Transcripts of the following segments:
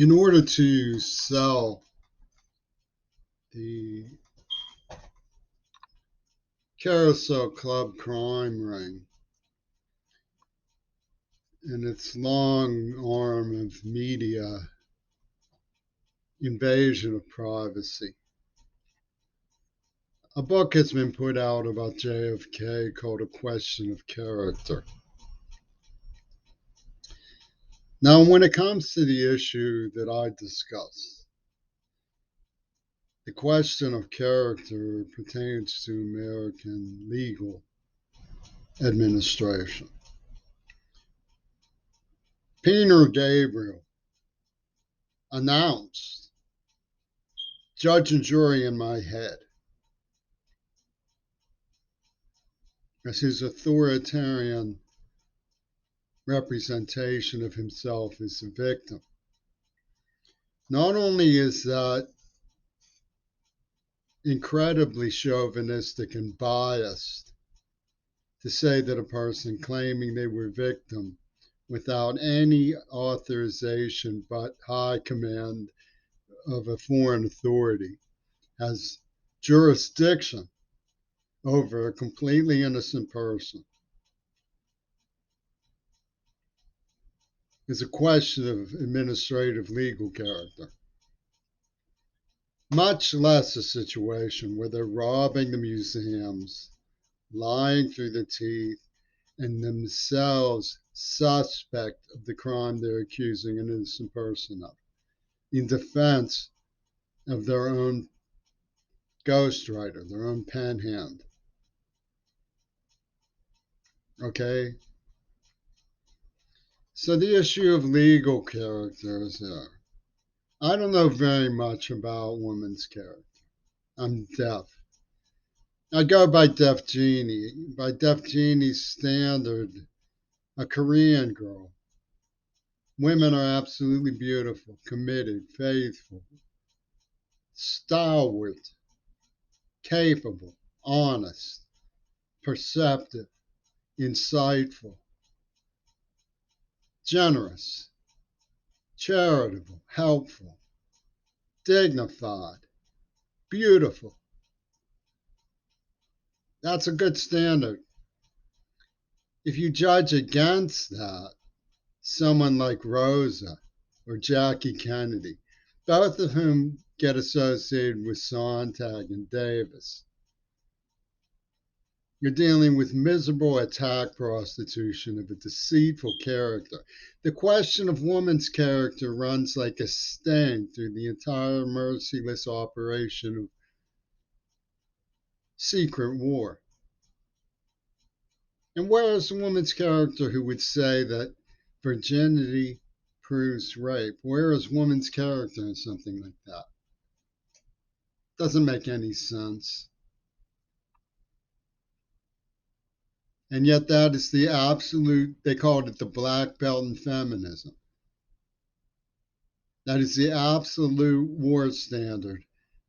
In order to sell the Carousel Club crime ring and its long arm of media invasion of privacy, a book has been put out about JFK called A Question of Character. Now, when it comes to the issue that I discuss, the question of character pertains to American legal administration. Peter Gabriel announced, judge and jury in my head, as his authoritarian representation of himself as a victim. Not only is that incredibly chauvinistic and biased to say that a person claiming they were victim without any authorization but high command of a foreign authority has jurisdiction over a completely innocent person is a question of administrative legal character, much less a situation where they're robbing the museums, lying through the teeth, and themselves suspect of the crime they're accusing an innocent person of, in defense of their own ghostwriter, their own pen hand. Okay? So the issue of legal character is there. I don't know very much about women's character. I'm deaf. I go by Deaf Genie. By Deaf Genie's standard, a Korean girl. Women are absolutely beautiful, committed, faithful, stalwart, capable, honest, perceptive, insightful, generous, charitable, helpful, dignified, beautiful. That's a good standard. If you judge against that, someone like Rosa or Jackie Kennedy, both of whom get associated with Sontag and Davis, you're dealing with miserable attack prostitution of a deceitful character. The question of woman's character runs like a sting through the entire merciless operation of secret war. And where is a woman's character who would say that virginity proves rape? Where is woman's character in something like that? Doesn't make any sense. And yet, that is the absolute, they called it the black belt in feminism. That is the absolute war standard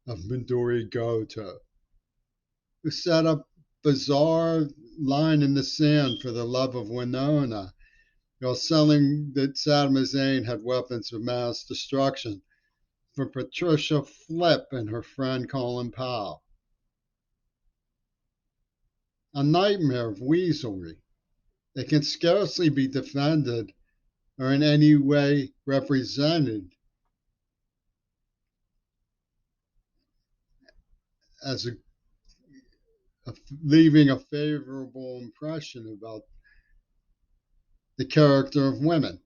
of Midori Goto, who set up bizarre line in the sand for the love of Winona, while selling that Saddam Hussein had weapons of mass destruction for Patricia Flip and her friend Colin Powell. A nightmare of weaselry that can scarcely be defended or in any way represented as leaving a favorable impression about the character of women.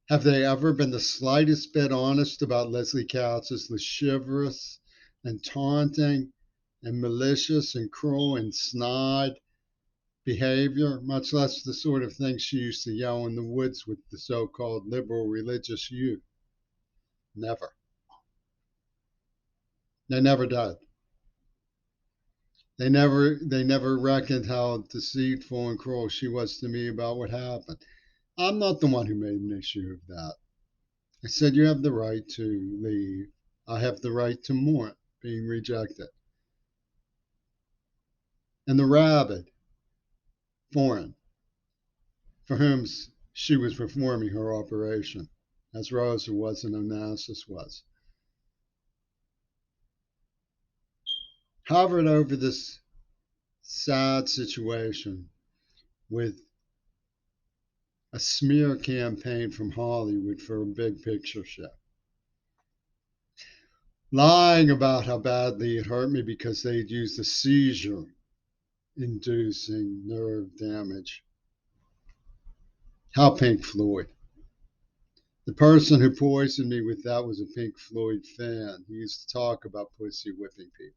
Have they ever been the slightest bit honest about Leslie Katz's lascivious and taunting and malicious and cruel and snide behavior, much less the sort of thing she used to yell in the woods with the so-called liberal religious youth? Never. They never did. They never reckoned how deceitful and cruel she was to me about what happened. I'm not the one who made an issue of that. I said you have the right to leave. I have the right to mourn being rejected. And the rabid foreign for whom she was performing her operation as Rosa was and Onassis was. Hovered over this sad situation with a smear campaign from Hollywood for a big picture show, lying about how badly it hurt me because they'd used a seizure inducing nerve damage. How Pink Floyd. The person who poisoned me with that was a Pink Floyd fan. He used to talk about pussy whipping people.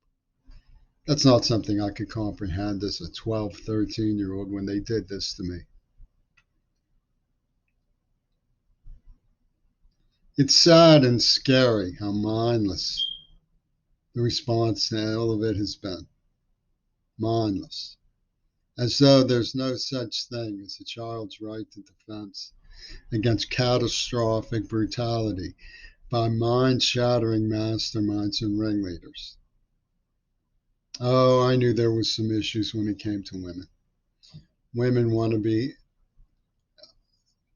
That's not something I could comprehend as a 12, 13-year-old when they did this to me. It's sad and scary how mindless the response to all of it has been. Mindless. As though there's no such thing as a child's right to defense against catastrophic brutality by mind-shattering masterminds and ringleaders. Oh, I knew there was some issues when it came to women. Women want to be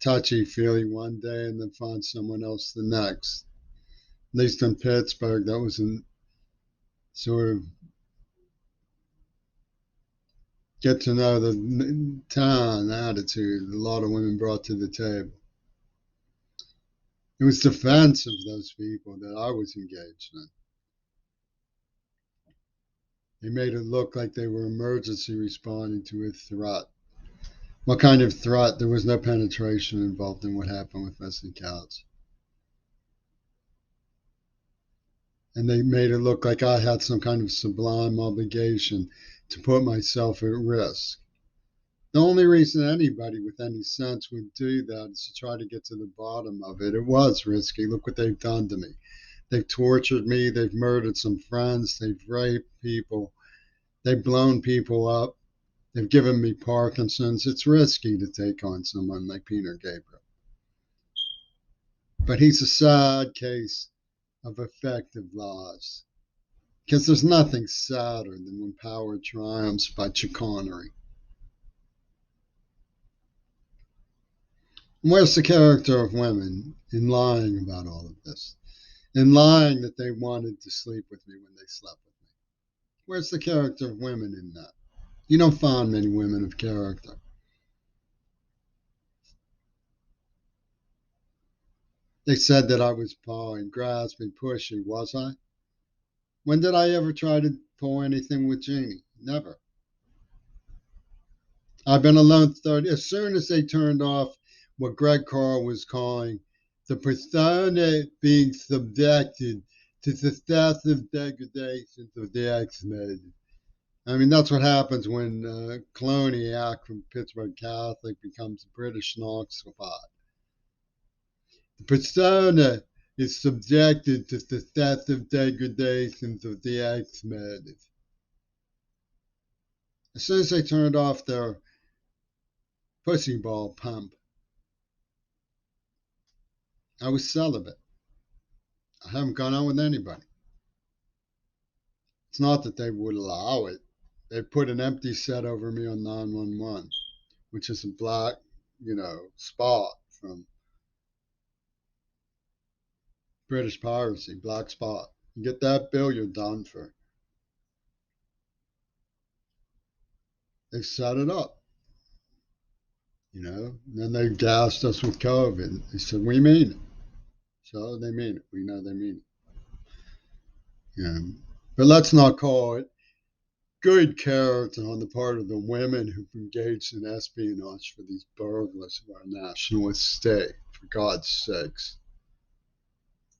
touchy-feely one day and then find someone else the next. At least in Pittsburgh, that was a sort of get to know the town attitude a lot of women brought to the table. It was defense of those people that I was engaged in. They made it look like they were emergency responding to a threat. What kind of threat? There was no penetration involved in what happened with Leslie Couch. And they made it look like I had some kind of sublime obligation to put myself at risk. The only reason anybody with any sense would do that is to try to get to the bottom of it. It was risky. Look what they've done to me. They've tortured me. They've murdered some friends. They've raped people. They've blown people up. They've given me Parkinson's. It's risky to take on someone like Peter Gabriel. But he's a sad case of effective lies. Because there's nothing sadder than when power triumphs by chicanery. Where's the character of women in lying about all of this? In lying that they wanted to sleep with me when they slept with me? Where's the character of women in that? You don't find many women of character. They said that I was pawing, grasping, pushy. Was I? When did I ever try to pull anything with Jeannie? Never. I've been alone 30. As soon as they turned off what Greg Carl was calling the persona being subjected to successive degradations of the X-Men. I mean, that's what happens when Kloniak from Pittsburgh Catholic becomes a British Knox spot. The persona is subjected to successive degradations of the X-Men. As soon as they turned off their pussy ball pump, I was celibate. I haven't gone out with anybody. It's not that they would allow it. They put an empty set over me on 911, which is a black, spot from British piracy, black spot. You get that bill, you're done for. They set it up, And then they gassed us with COVID. They said, we mean it. So they mean it. We know they mean it. But let's not call it good character on the part of the women who've engaged in espionage for these burglars of our national estate, for God's sakes.